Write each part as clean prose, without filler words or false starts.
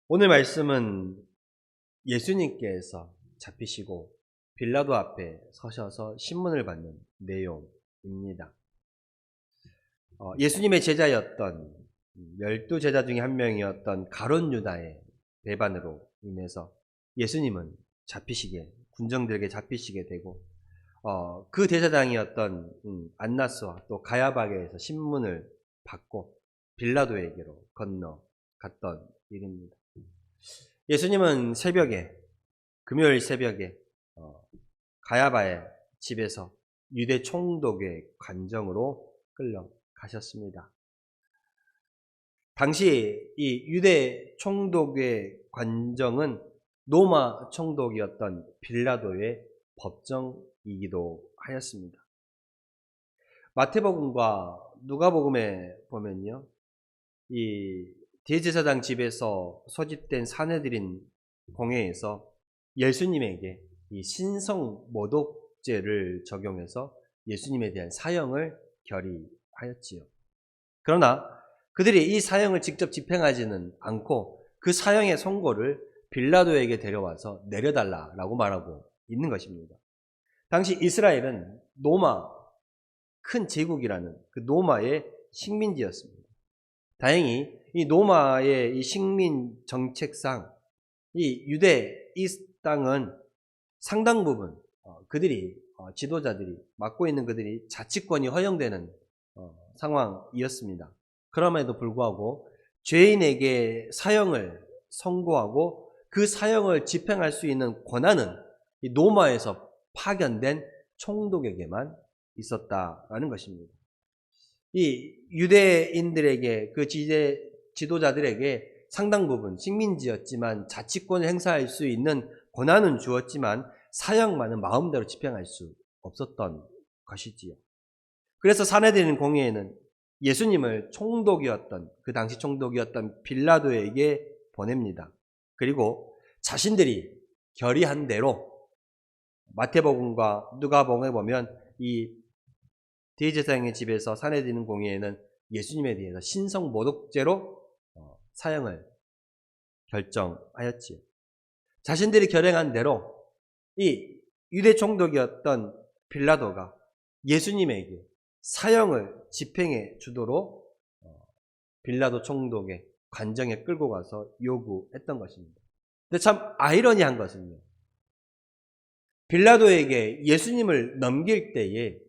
오늘 말씀은 예수님께서 잡히시고 빌라도 앞에 서셔서 신문을 받는 내용입니다. 예수님의 제자였던 12제자 중에 한 명이었던 가룟 유다의 배반으로 인해서 예수님은 잡히시게, 군정들에게 잡히시게 되고 그 대제사장이었던 안나스와 또 가야바게에서 신문을 받고 빌라도에게로 건너갔던 일입니다. 예수님은 금요일 새벽에 가야바의 집에서 유대 총독의 관정으로 끌려가셨습니다. 당시 이 유대 총독의 관정은 로마 총독이었던 빌라도의 법정이기도 하였습니다. 마태복음과 누가복음에 보면요, 이 대제사장 집에서 소집된 사내들인 공회에서 예수님에게 이 신성모독죄를 적용해서 예수님에 대한 사형을 결의하였지요. 그러나 그들이 이 사형을 직접 집행하지는 않고 그 사형의 선고를 빌라도에게 데려와서 내려달라라고 말하고 있는 것입니다. 당시 이스라엘은 로마, 큰 제국이라는 그 로마의 식민지였습니다. 다행히 이 로마의 이 식민 정책상 이 유대 이 땅은 상당 부분 그들이 지도자들이 맡고 있는 그들이 자치권이 허용되는 상황이었습니다. 그럼에도 불구하고 죄인에게 사형을 선고하고 그 사형을 집행할 수 있는 권한은 이 로마에서 파견된 총독에게만 있었다라는 것입니다. 이 유대인들에게 그 지도자들에게 상당 부분 식민지였지만 자치권을 행사할 수 있는 권한은 주었지만 사형만은 마음대로 집행할 수 없었던 것이지요. 그래서 사내들인 공회에는 예수님을 그 당시 총독이었던 빌라도에게 보냅니다. 그리고 자신들이 결의한 대로 마태복음과 누가복음에 보면 이 대제사장의 집에서 사내들인 공회에는 예수님에 대해서 신성모독죄로 사형을 결정하였지요. 자신들이 결행한 대로 이 유대 총독이었던 빌라도가 예수님에게 사형을 집행해 주도록 빌라도 총독의 관정에 끌고 가서 요구했던 것입니다. 근데 참 아이러니한 것은요, 빌라도에게 예수님을 넘길 때에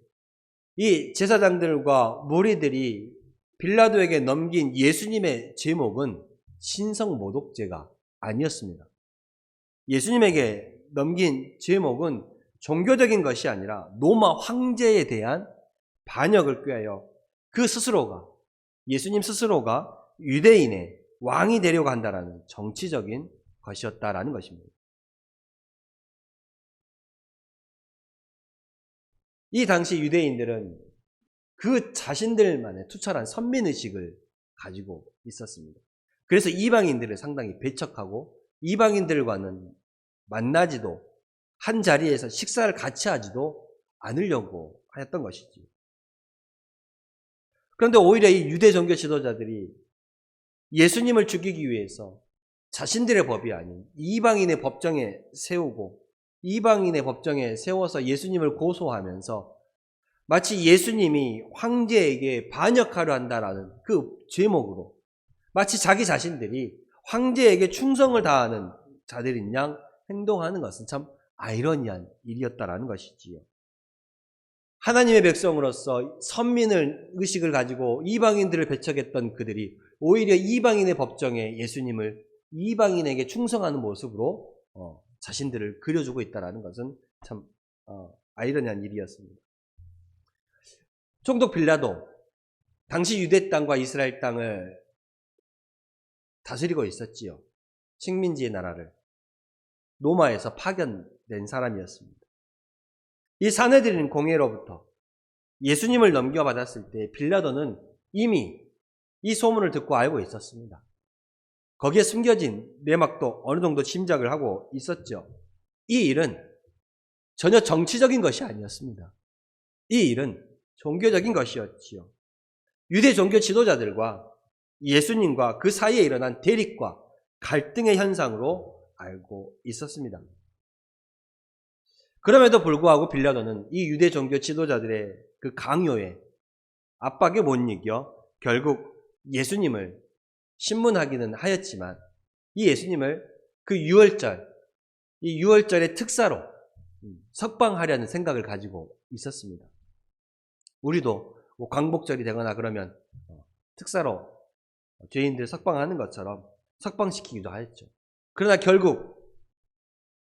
이 제사장들과 무리들이 빌라도에게 넘긴 예수님의 제목은 신성모독죄가 아니었습니다. 예수님에게 넘긴 제목은 종교적인 것이 아니라 로마 황제에 대한 반역을 꾀하여 예수님 스스로가 유대인의 왕이 되려고 한다는 정치적인 것이었다라는 것입니다. 이 당시 유대인들은 그 자신들만의 투철한 선민의식을 가지고 있었습니다. 그래서 이방인들을 상당히 배척하고 이방인들과는 만나지도 한 자리에서 식사를 같이 하지도 않으려고 하였던 것이지. 그런데 오히려 이 유대 종교 지도자들이 예수님을 죽이기 위해서 자신들의 법이 아닌 이방인의 법정에 세워서 예수님을 고소하면서 마치 예수님이 황제에게 반역하려 한다라는 그 제목으로 마치 자기 자신들이 황제에게 충성을 다하는 자들인 양 행동하는 것은 참 아이러니한 일이었다라는 것이지요. 하나님의 백성으로서 선민을 의식을 가지고 이방인들을 배척했던 그들이 오히려 이방인의 법정에 예수님을 이방인에게 충성하는 모습으로 자신들을 그려주고 있다는 것은 참 아이러니한 일이었습니다. 총독 빌라도 당시 유대 땅과 이스라엘 땅을 다스리고 있었지요. 식민지의 나라를 로마에서 파견된 사람이었습니다. 이 사내들인 공회로부터 예수님을 넘겨받았을 때 빌라도는 이미 이 소문을 듣고 알고 있었습니다. 거기에 숨겨진 내막도 어느 정도 짐작을 하고 있었죠. 이 일은 전혀 정치적인 것이 아니었습니다. 이 일은 종교적인 것이었지요. 유대 종교 지도자들과 예수님과 그 사이에 일어난 대립과 갈등의 현상으로 알고 있었습니다. 그럼에도 불구하고 빌라도는 이 유대 종교 지도자들의 그 강요에 압박에 못 이겨 결국 예수님을 신문하기는 하였지만 이 예수님을 그 이 유월절의 특사로 석방하려는 생각을 가지고 있었습니다. 우리도 뭐 광복절이 되거나 그러면 특사로 죄인들 석방하는 것처럼 석방시키기도 하였죠. 그러나 결국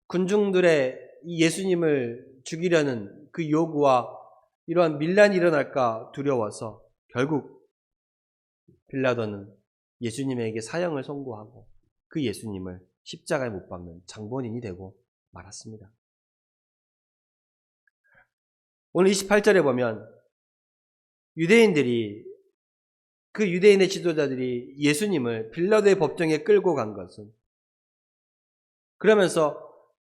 군중들의 예수님을 죽이려는 그 요구와 이러한 밀란이 일어날까 두려워서 결국 빌라도는 예수님에게 사형을 선고하고 그 예수님을 십자가에 못 박는 장본인이 되고 말았습니다. 오늘 28절에 보면 그 유대인의 지도자들이 예수님을 빌라도의 법정에 끌고 간 것은 그러면서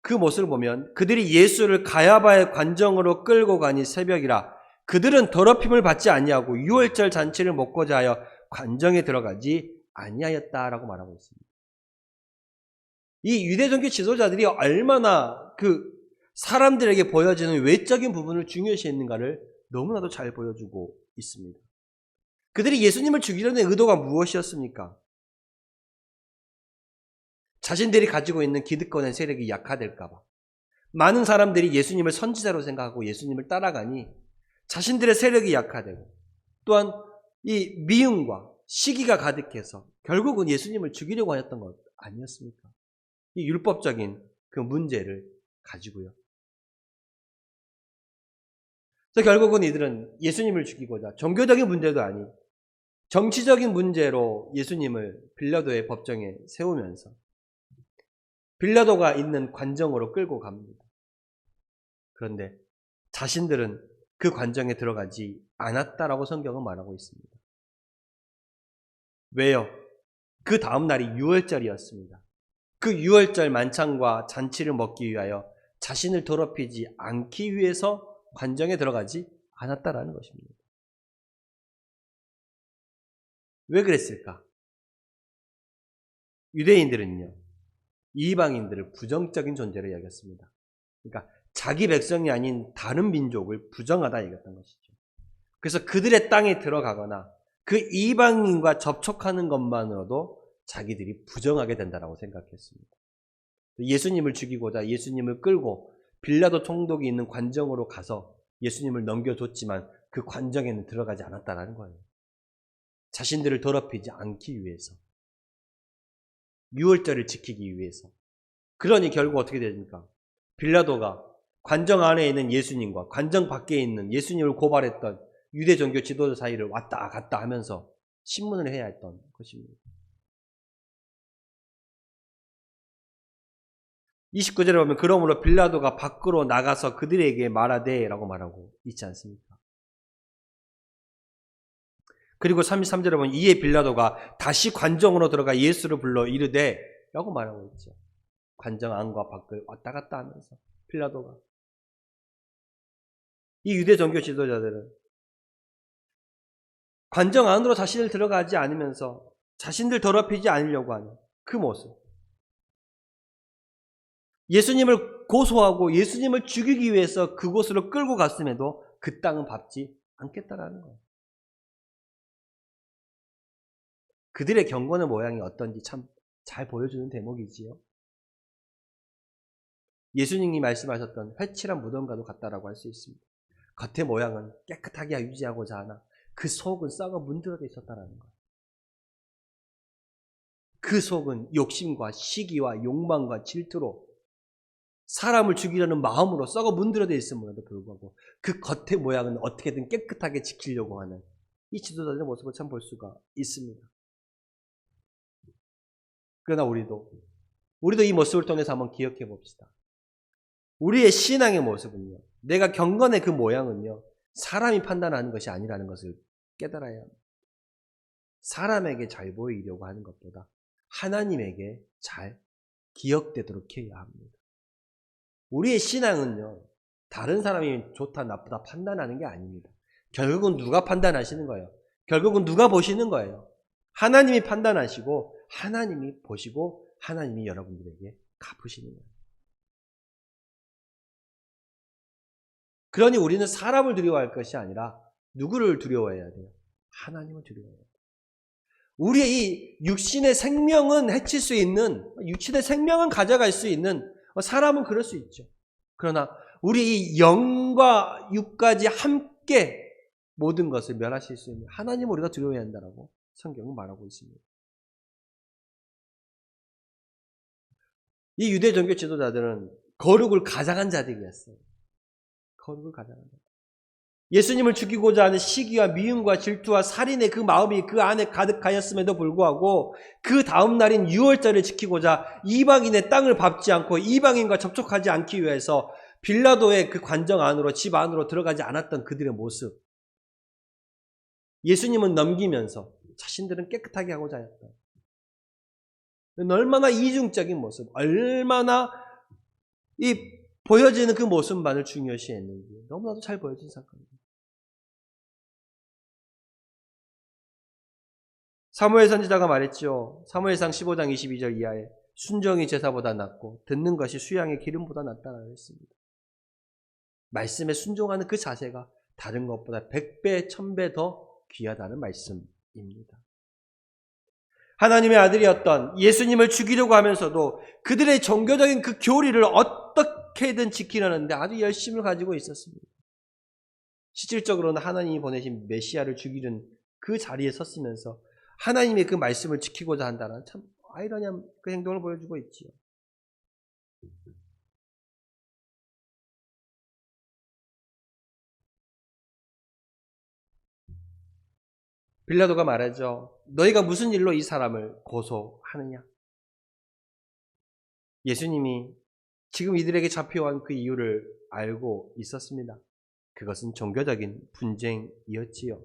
그 모습을 보면 그들이 예수를 가야바의 관정으로 끌고 가니 새벽이라 그들은 더럽힘을 받지 아니하고 유월절 잔치를 먹고자 하여 관정에 들어가지 아니하였다라고 말하고 있습니다. 이 유대 종교 지도자들이 얼마나 그 사람들에게 보여지는 외적인 부분을 중요시했는가를 너무나도 잘 보여주고 있습니다. 그들이 예수님을 죽이려는 의도가 무엇이었습니까? 자신들이 가지고 있는 기득권의 세력이 약화될까봐 많은 사람들이 예수님을 선지자로 생각하고 예수님을 따라가니 자신들의 세력이 약화되고 또한 이 미움과 시기가 가득해서 결국은 예수님을 죽이려고 하였던 것 아니었습니까? 이 율법적인 그 문제를 가지고요. 그래서 결국은 이들은 예수님을 죽이고자 종교적인 문제도 아닌 정치적인 문제로 예수님을 빌라도의 법정에 세우면서 빌라도가 있는 관정으로 끌고 갑니다. 그런데 자신들은 그 관정에 들어가지 않았다라고 성경은 말하고 있습니다. 왜요? 그 다음 날이 유월절이었습니다. 그 유월절 만찬과 잔치를 먹기 위하여 자신을 더럽히지 않기 위해서 관정에 들어가지 않았다라는 것입니다. 왜 그랬을까? 유대인들은요, 이방인들을 부정적인 존재로 여겼습니다. 그러니까 자기 백성이 아닌 다른 민족을 부정하다 여겼던 것이죠. 그래서 그들의 땅에 들어가거나 그 이방인과 접촉하는 것만으로도 자기들이 부정하게 된다고 생각했습니다. 예수님을 죽이고자 예수님을 끌고 빌라도 총독이 있는 관정으로 가서 예수님을 넘겨줬지만 그 관정에는 들어가지 않았다는 거예요. 자신들을 더럽히지 않기 위해서. 유월절을 지키기 위해서. 그러니 결국 어떻게 됩니까? 빌라도가 관정 안에 있는 예수님과 관정 밖에 있는 예수님을 고발했던 유대 종교 지도자 사이를 왔다 갔다 하면서 신문을 해야 했던 것입니다. 29절에 보면 그러므로 빌라도가 밖으로 나가서 그들에게 말하되 라고 말하고 있지 않습니까? 그리고 33절에 보면 이에 빌라도가 다시 관정으로 들어가 예수를 불러 이르되 라고 말하고 있죠. 관정 안과 밖을 왔다 갔다 하면서 빌라도가. 이 유대 종교 지도자들은 관정 안으로 자신을 들어가지 않으면서 자신들 더럽히지 않으려고 하는 그 모습. 예수님을 고소하고 예수님을 죽이기 위해서 그곳으로 끌고 갔음에도 그 땅은 밟지 않겠다라는 거예요. 그들의 경건의 모양이 어떤지 참 잘 보여주는 대목이지요. 예수님이 말씀하셨던 회칠한 무덤과도 같다라고 할 수 있습니다. 겉의 모양은 깨끗하게 유지하고자 하나 그 속은 썩어 문드러져 있었다라는 거예요. 그 속은 욕심과 시기와 욕망과 질투로 사람을 죽이려는 마음으로 썩어 문드러져 있음에도 불구하고 그 겉의 모양은 어떻게든 깨끗하게 지키려고 하는 이 지도자들의 모습을 참 볼 수가 있습니다. 그러나 우리도 이 모습을 통해서 한번 기억해 봅시다. 우리의 신앙의 모습은요, 내가 경건의 그 모양은요, 사람이 판단하는 것이 아니라는 것을 깨달아야 합니다. 사람에게 잘 보이려고 하는 것보다 하나님에게 잘 기억되도록 해야 합니다. 우리의 신앙은요, 다른 사람이 좋다 나쁘다 판단하는 게 아닙니다. 결국은 누가 판단하시는 거예요? 결국은 누가 보시는 거예요? 하나님이 판단하시고 하나님이 보시고 하나님이 여러분들에게 갚으시는 거예요. 그러니 우리는 사람을 두려워할 것이 아니라 누구를 두려워해야 돼요? 하나님을 두려워해야 돼요. 우리의 이 육신의 생명은 해칠 수 있는, 육신의 생명은 가져갈 수 있는, 사람은 그럴 수 있죠. 그러나 우리 이 영과 육까지 함께 모든 것을 멸하실 수 있는 하나님을 우리가 두려워해야 한다라고 성경은 말하고 있습니다. 이 유대 종교 지도자들은 거룩을 가장한 자들이었어요. 거룩을 가장한 자들. 예수님을 죽이고자 하는 시기와 미움과 질투와 살인의 그 마음이 그 안에 가득하였음에도 불구하고 그 다음 날인 유월절을 지키고자 이방인의 땅을 밟지 않고 이방인과 접촉하지 않기 위해서 빌라도의 그 관정 안으로, 집 안으로 들어가지 않았던 그들의 모습. 예수님은 넘기면서 자신들은 깨끗하게 하고자 했다. 얼마나 이중적인 모습, 얼마나 이 보여지는 그 모습만을 중요시했는지 너무나도 잘 보여진 사건입니다. 사무엘 선지자가 말했죠. 사무엘상 15장 22절 이하에 순종이 제사보다 낫고 듣는 것이 수양의 기름보다 낫다라고 했습니다. 말씀에 순종하는 그 자세가 다른 것보다 100배, 1000배 더 귀하다는 말씀입니다. 하나님의 아들이었던 예수님을 죽이려고 하면서도 그들의 종교적인 그 교리를 어떻게든 지키려는데 아주 열심을 가지고 있었습니다. 실질적으로는 하나님이 보내신 메시아를 죽이는 그 자리에 섰으면서 하나님의 그 말씀을 지키고자 한다는 참 아이러니한 그 행동을 보여주고 있지요. 빌라도가 말하죠. 너희가 무슨 일로 이 사람을 고소하느냐? 예수님이 지금 이들에게 잡혀온 그 이유를 알고 있었습니다. 그것은 종교적인 분쟁이었지요.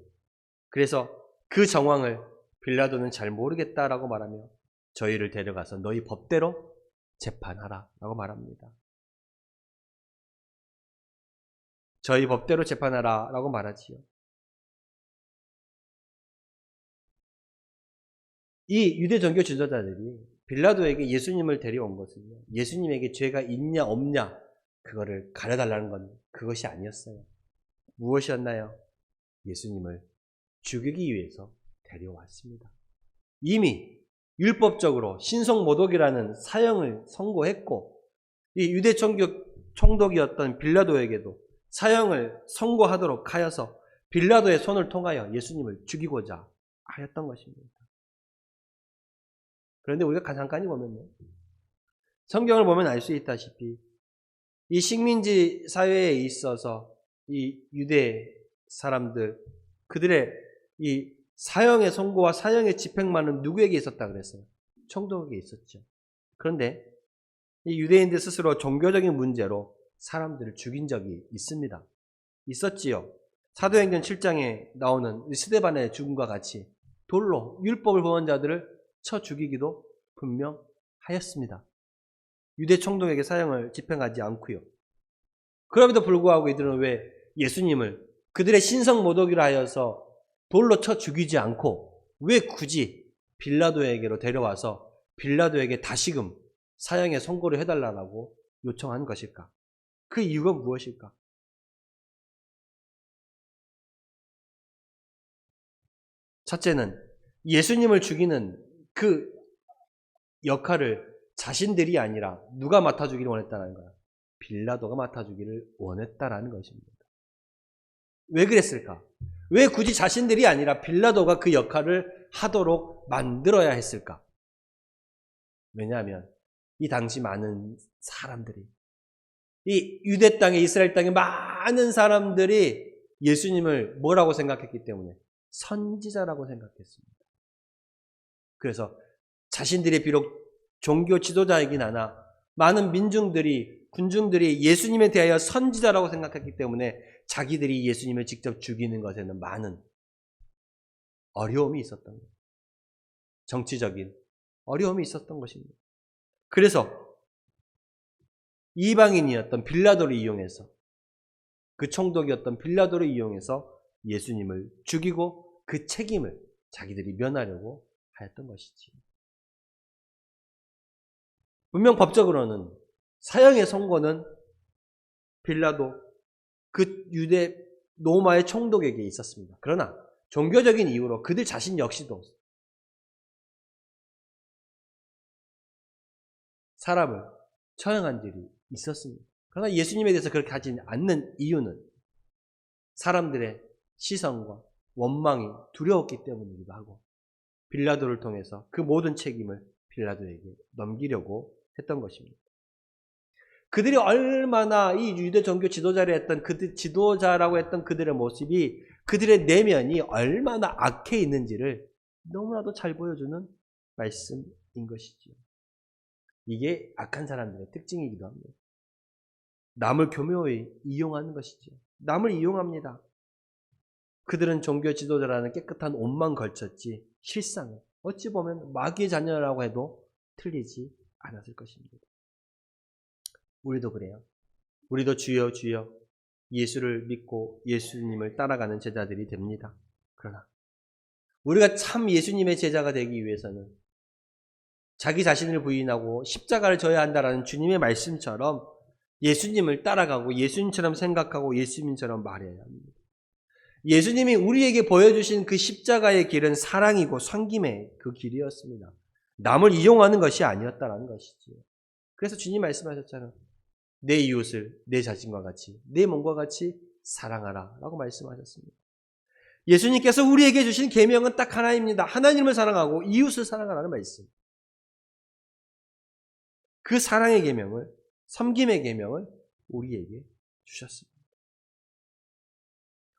그래서 그 정황을 빌라도는 잘 모르겠다라고 말하며 저희를 데려가서 너희 법대로 재판하라 라고 말합니다. 저희 법대로 재판하라 라고 말하지요. 이 유대 종교 지도자들이 빌라도에게 예수님을 데려온 것은요, 예수님에게 죄가 있냐 없냐 그거를 가려달라는 건 그것이 아니었어요. 무엇이었나요? 예수님을 죽이기 위해서 데려왔습니다. 이미 율법적으로 신성모독이라는 사형을 선고했고 이 유대 총독이었던 빌라도에게도 사형을 선고하도록 하여서 빌라도의 손을 통하여 예수님을 죽이고자 하였던 것입니다. 그런데 우리가 잠깐 보면요, 성경을 보면 알 수 있다시피 이 식민지 사회에 있어서 이 유대 사람들 그들의 이 사형의 선고와 사형의 집행만은 누구에게 있었다 그랬어요? 총독에게 있었죠. 그런데 이 유대인들 스스로 종교적인 문제로 사람들을 죽인 적이 있습니다. 있었지요. 사도행전 7장에 나오는 스데반의 죽음과 같이 돌로 율법을 범한 자들을 쳐 죽이기도 분명하였습니다. 유대 총독에게 사형을 집행하지 않고요. 그럼에도 불구하고 이들은 왜 예수님을 그들의 신성모독이라 하여서 돌로 쳐 죽이지 않고 왜 굳이 빌라도에게로 데려와서 빌라도에게 다시금 사형의 선고를 해달라고 요청한 것일까? 그 이유가 무엇일까? 첫째는 예수님을 죽이는 그 역할을 자신들이 아니라 누가 맡아주기를 원했다는 거야? 빌라도가 맡아주기를 원했다라는 것입니다. 왜 그랬을까? 왜 굳이 자신들이 아니라 빌라도가 그 역할을 하도록 만들어야 했을까? 왜냐하면 이 당시 많은 사람들이, 이 유대 땅에, 이스라엘 땅에 많은 사람들이 예수님을 뭐라고 생각했기 때문에 선지자라고 생각했습니다. 그래서 자신들이 비록 종교 지도자이긴 하나 많은 민중들이, 군중들이 예수님에 대하여 선지자라고 생각했기 때문에 자기들이 예수님을 직접 죽이는 것에는 많은 어려움이 있었던 거예요. 정치적인 어려움이 있었던 것입니다. 그래서 이방인이었던 빌라도를 이용해서, 그 총독이었던 빌라도를 이용해서 예수님을 죽이고 그 책임을 자기들이 면하려고 하였던 것이지. 분명 법적으로는 사형의 선고는 빌라도 그 유대 로마의 총독에게 있었습니다. 그러나 종교적인 이유로 그들 자신 역시도 사람을 처형한 일이 있었습니다. 그러나 예수님에 대해서 그렇게 하지 않는 이유는 사람들의 시선과 원망이 두려웠기 때문이기도 하고 빌라도를 통해서 그 모든 책임을 빌라도에게 넘기려고 했던 것입니다. 그들이 얼마나 이 유대 종교 지도자라고 했던 그들의 모습이 그들의 내면이 얼마나 악해 있는지를 너무나도 잘 보여주는 말씀인 것이죠. 이게 악한 사람들의 특징이기도 합니다. 남을 교묘히 이용하는 것이죠. 남을 이용합니다. 그들은 종교 지도자라는 깨끗한 옷만 걸쳤지 실상은 어찌 보면 마귀의 자녀라고 해도 틀리지 않았을 것입니다. 우리도 그래요. 우리도 주여 주여 예수를 믿고 예수님을 따라가는 제자들이 됩니다. 그러나 우리가 참 예수님의 제자가 되기 위해서는 자기 자신을 부인하고 십자가를 져야 한다라는 주님의 말씀처럼 예수님을 따라가고 예수님처럼 생각하고 예수님처럼 말해야 합니다. 예수님이 우리에게 보여주신 그 십자가의 길은 사랑이고 섬김의 그 길이었습니다. 남을 이용하는 것이 아니었다라는 것이지요. 그래서 주님 말씀하셨잖아요. 내 이웃을 내 자신과 같이 내 몸과 같이 사랑하라 라고 말씀하셨습니다. 예수님께서 우리에게 주신 계명은 딱 하나입니다. 하나님을 사랑하고 이웃을 사랑하라는 말씀. 그 사랑의 계명을 섬김의 계명을 우리에게 주셨습니다.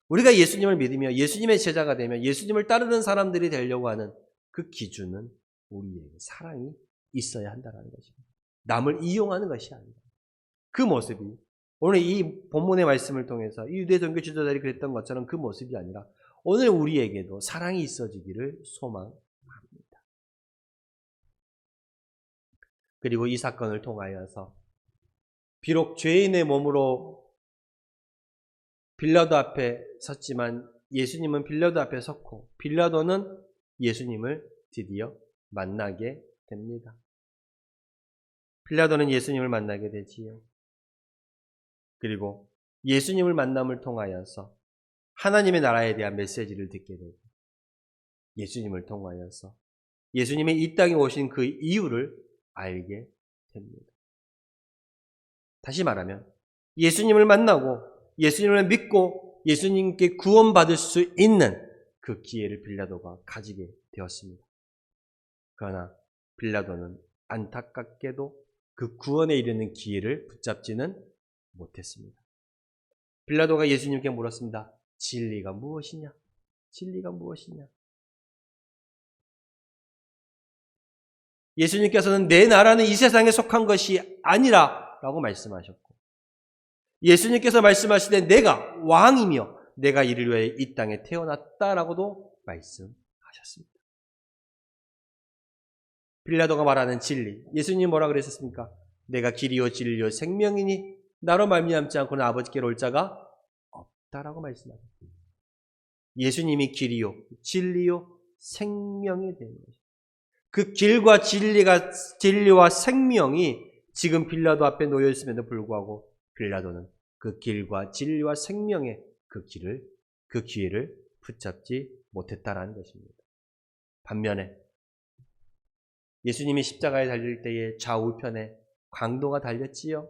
우리가 예수님을 믿으며 예수님의 제자가 되며 예수님을 따르는 사람들이 되려고 하는 그 기준은 우리에게 사랑이 있어야 한다는 것입니다. 남을 이용하는 것이 아니다. 그 모습이 오늘 이 본문의 말씀을 통해서 이 유대 종교 지도자들이 그랬던 것처럼 그 모습이 아니라 오늘 우리에게도 사랑이 있어지기를 소망합니다. 그리고 이 사건을 통하여서 비록 죄인의 몸으로 빌라도 앞에 섰지만 예수님은 빌라도 앞에 섰고 빌라도는 예수님을 드디어 만나게 됩니다. 빌라도는 예수님을 만나게 되지요. 그리고 예수님을 만남을 통하여서 하나님의 나라에 대한 메시지를 듣게 되고 예수님을 통하여서 예수님이 이 땅에 오신 그 이유를 알게 됩니다. 다시 말하면 예수님을 만나고 예수님을 믿고 예수님께 구원받을 수 있는 그 기회를 빌라도가 가지게 되었습니다. 그러나 빌라도는 안타깝게도 그 구원에 이르는 기회를 붙잡지는 못했습니다. 빌라도가 예수님께 물었습니다. 진리가 무엇이냐? 진리가 무엇이냐? 예수님께서는 내 나라는 이 세상에 속한 것이 아니라 라고 말씀하셨고 예수님께서 말씀하시되 내가 왕이며 내가 이를 위해 이 땅에 태어났다라고도 말씀하셨습니다. 빌라도가 말하는 진리, 예수님이 뭐라 그랬었습니까? 내가 길이요 진리요 생명이니 나로 말미암지 않고는 아버지께로 올 자가 없다라고 말씀하셨습니다. 예수님이 길이요 진리요 생명이 되는 것입니다. 그 길과 진리와 생명이 지금 빌라도 앞에 놓여 있음에도 불구하고 빌라도는 그 길과 진리와 생명의 그 기회를 붙잡지 못했다라는 것입니다. 반면에 예수님이 십자가에 달릴 때에 좌우편에 강도가 달렸지요.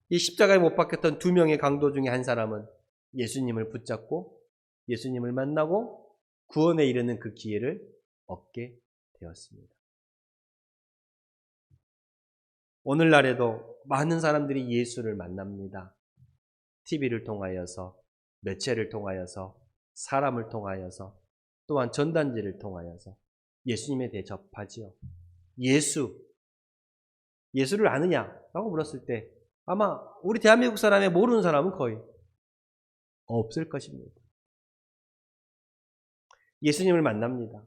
이 십자가에 못 박혔던 두 명의 강도 중에 한 사람은 예수님을 붙잡고 예수님을 만나고 구원에 이르는 그 기회를 얻게 되었습니다. 오늘날에도 많은 사람들이 예수를 만납니다. TV를 통하여서, 매체를 통하여서, 사람을 통하여서, 또한 전단지를 통하여서 예수님에 대해 접하지요. 예수를 아느냐? 라고 물었을 때 아마 우리 대한민국 사람의 모르는 사람은 거의 없을 것입니다. 예수님을 만납니다.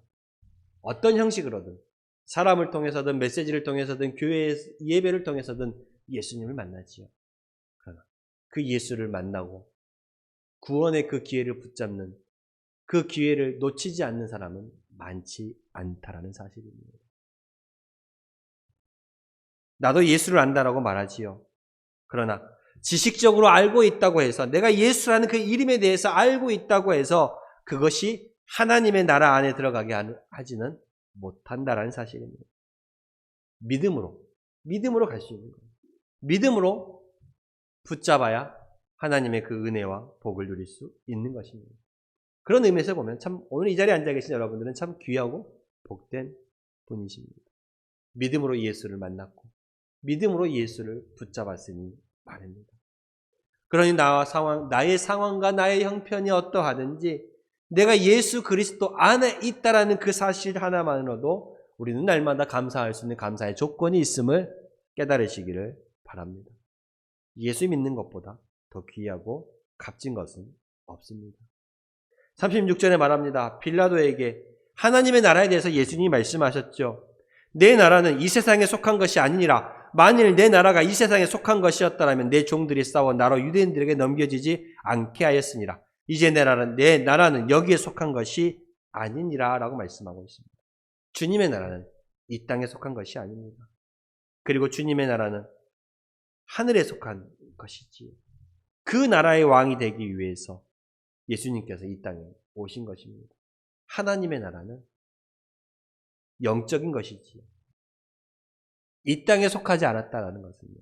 어떤 형식으로든 사람을 통해서든 메시지를 통해서든 교회 예배를 통해서든 예수님을 만나지요. 그러나 그 예수를 만나고 구원의 그 기회를 붙잡는 그 기회를 놓치지 않는 사람은 많지 않다라는 사실입니다. 나도 예수를 안다라고 말하지요. 그러나 지식적으로 알고 있다고 해서 내가 예수라는 그 이름에 대해서 알고 있다고 해서 그것이 하나님의 나라 안에 들어가게 하지는 못한다라는 사실입니다. 믿음으로 갈 수 있는 거예요. 믿음으로 붙잡아야 하나님의 그 은혜와 복을 누릴 수 있는 것입니다. 그런 의미에서 보면 참 오늘 이 자리에 앉아 계신 여러분들은 참 귀하고 복된 분이십니다. 믿음으로 예수를 만났고 믿음으로 예수를 붙잡았으니 말입니다. 그러니 나의 상황과 나의 형편이 어떠하든지 내가 예수 그리스도 안에 있다라는 그 사실 하나만으로도 우리는 날마다 감사할 수 있는 감사의 조건이 있음을 깨달으시기를 바랍니다. 예수 믿는 것보다 더 귀하고 값진 것은 없습니다. 36절에 말합니다. 빌라도에게 하나님의 나라에 대해서 예수님이 말씀하셨죠. 내 나라는 이 세상에 속한 것이 아니니라. 만일 내 나라가 이 세상에 속한 것이었다면 내 종들이 싸워 나로 유대인들에게 넘겨지지 않게 하였으니라. 이제 내 나라는 여기에 속한 것이 아니니라 라고 말씀하고 있습니다. 주님의 나라는 이 땅에 속한 것이 아닙니다. 그리고 주님의 나라는 하늘에 속한 것이지요. 그 나라의 왕이 되기 위해서 예수님께서 이 땅에 오신 것입니다. 하나님의 나라는 영적인 것이지요. 이 땅에 속하지 않았다라는 것은요.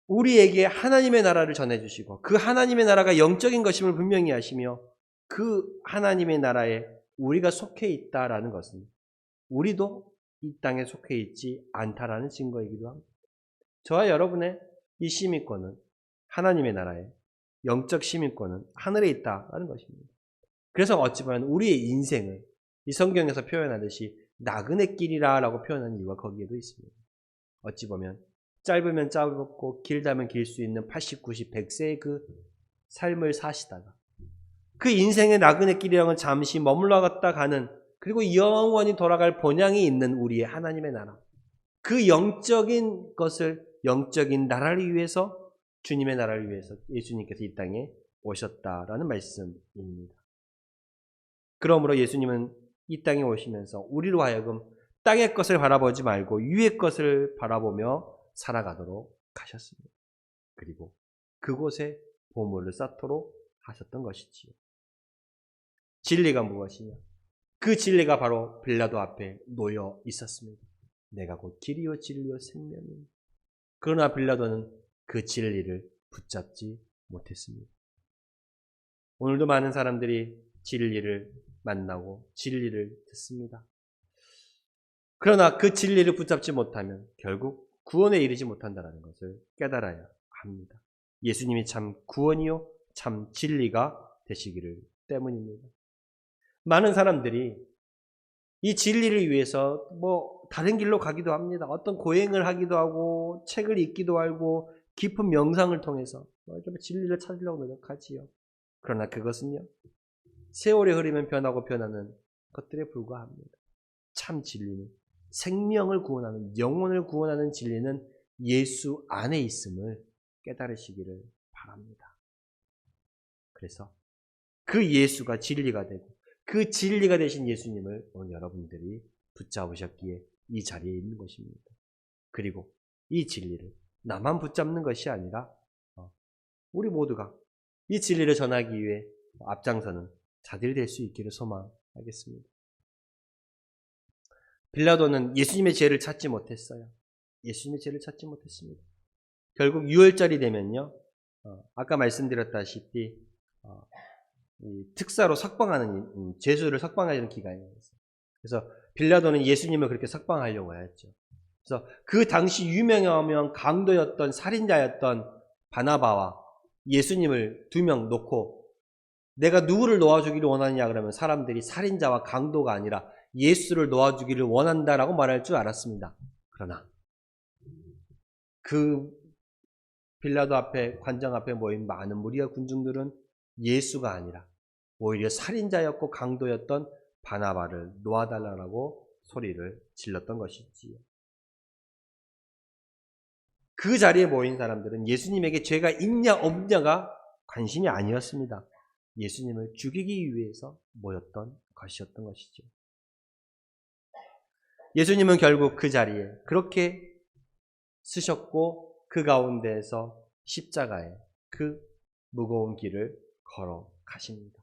우리에게 하나님의 나라를 전해주시고 그 하나님의 나라가 영적인 것임을 분명히 하시며 그 하나님의 나라에 우리가 속해 있다라는 것은 우리도 이 땅에 속해 있지 않다라는 증거이기도 합니다. 저와 여러분의 이 시민권은 하나님의 나라에 영적 시민권은 하늘에 있다라는 것입니다. 그래서 어찌 보면 우리의 인생을 이 성경에서 표현하듯이 나그네 길이라고 표현하는 이유가 거기에도 있습니다. 어찌 보면 짧으면 짧고 길다면 길 수 있는 80, 90, 100세의 그 삶을 사시다가 그 인생의 나그네 길이랑은 잠시 머물러 갔다 가는 그리고 영원히 돌아갈 본향이 있는 우리의 하나님의 나라. 그 영적인 것을 영적인 나라를 위해서 주님의 나라를 위해서 예수님께서 이 땅에 오셨다라는 말씀입니다. 그러므로 예수님은 이 땅에 오시면서 우리로 하여금 땅의 것을 바라보지 말고 위의 것을 바라보며 살아가도록 하셨습니다. 그리고 그곳에 보물을 쌓도록 하셨던 것이지요. 진리가 무엇이냐? 그 진리가 바로 빌라도 앞에 놓여 있었습니다. 내가 곧 길이요 진리요 생명이니. 그러나 빌라도는 그 진리를 붙잡지 못했습니다. 오늘도 많은 사람들이 진리를 만나고 진리를 듣습니다. 그러나 그 진리를 붙잡지 못하면 결국 구원에 이르지 못한다는 것을 깨달아야 합니다. 예수님이 참 구원이요 참 진리가 되시기를 때문입니다. 많은 사람들이 이 진리를 위해서 다른 길로 가기도 합니다. 어떤 고행을 하기도 하고 책을 읽기도 하고 깊은 명상을 통해서 진리를 찾으려고 노력하지요. 그러나 그것은요. 세월이 흐르면 변하고 변하는 것들에 불과합니다. 참 진리는 생명을 구원하는 영혼을 구원하는 진리는 예수 안에 있음을 깨달으시기를 바랍니다. 그래서 그 예수가 진리가 되고 그 진리가 되신 예수님을 오늘 여러분들이 붙잡으셨기에 이 자리에 있는 것입니다. 그리고 이 진리를 나만 붙잡는 것이 아니라 우리 모두가 이 진리를 전하기 위해 앞장서는 자들이 될 수 있기를 소망하겠습니다. 빌라도는 예수님의 죄를 찾지 못했어요. 예수님의 죄를 찾지 못했습니다. 결국 6월절이 되면요. 아까 말씀드렸다시피 특사로 석방하는 죄수를 석방하는 기간이었어요. 그래서 빌라도는 예수님을 그렇게 석방하려고 했죠. 그래서 그 당시 유명하면 강도였던 살인자였던 바나바와 예수님을 2명 놓고 내가 누구를 놓아주기를 원하느냐 그러면 사람들이 살인자와 강도가 아니라 예수를 놓아주기를 원한다라고 말할 줄 알았습니다. 그러나 그 빌라도 앞에 관장 앞에 모인 많은 무리와 군중들은 예수가 아니라 오히려 살인자였고 강도였던 바나바를 놓아달라고 소리를 질렀던 것이지요. 그 자리에 모인 사람들은 예수님에게 죄가 있냐 없냐가 관심이 아니었습니다. 예수님을 죽이기 위해서 모였던 것이었던 것이죠. 예수님은 결국 그 자리에 그렇게 쓰셨고 그 가운데에서 십자가에 그 무거운 길을 걸어 가십니다.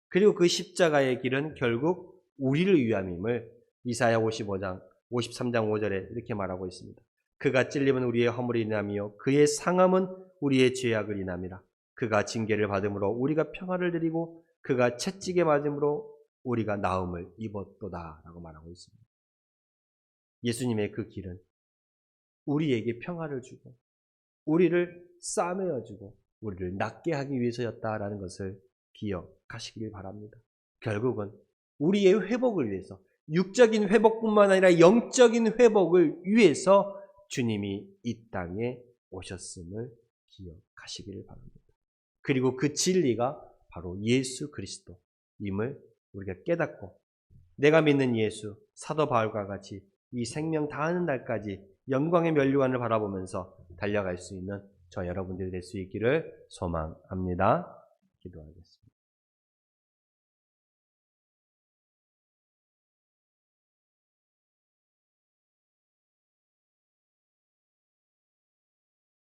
그리고 그 십자가의 길은 결국 우리를 위함임을 이사야 53장 5절에 이렇게 말하고 있습니다. 그가 찔림은 우리의 허물이 인함이요 그의 상함은 우리의 죄악을 인함이라. 그가 징계를 받음으로 우리가 평화를 누리고 그가 채찍에 맞음으로 우리가 나음을 입었도다 라고 말하고 있습니다. 예수님의 그 길은 우리에게 평화를 주고 우리를 싸매어주고 우리를 낫게 하기 위해서였다라는 것을 기억하시길 바랍니다. 결국은 우리의 회복을 위해서 육적인 회복뿐만 아니라 영적인 회복을 위해서 주님이 이 땅에 오셨음을 기억하시기를 바랍니다. 그리고 그 진리가 바로 예수 그리스도임을 우리가 깨닫고 내가 믿는 예수, 사도 바울과 같이 이 생명 다하는 날까지 영광의 면류관을 바라보면서 달려갈 수 있는 저 여러분들이 될 수 있기를 소망합니다. 기도하겠습니다.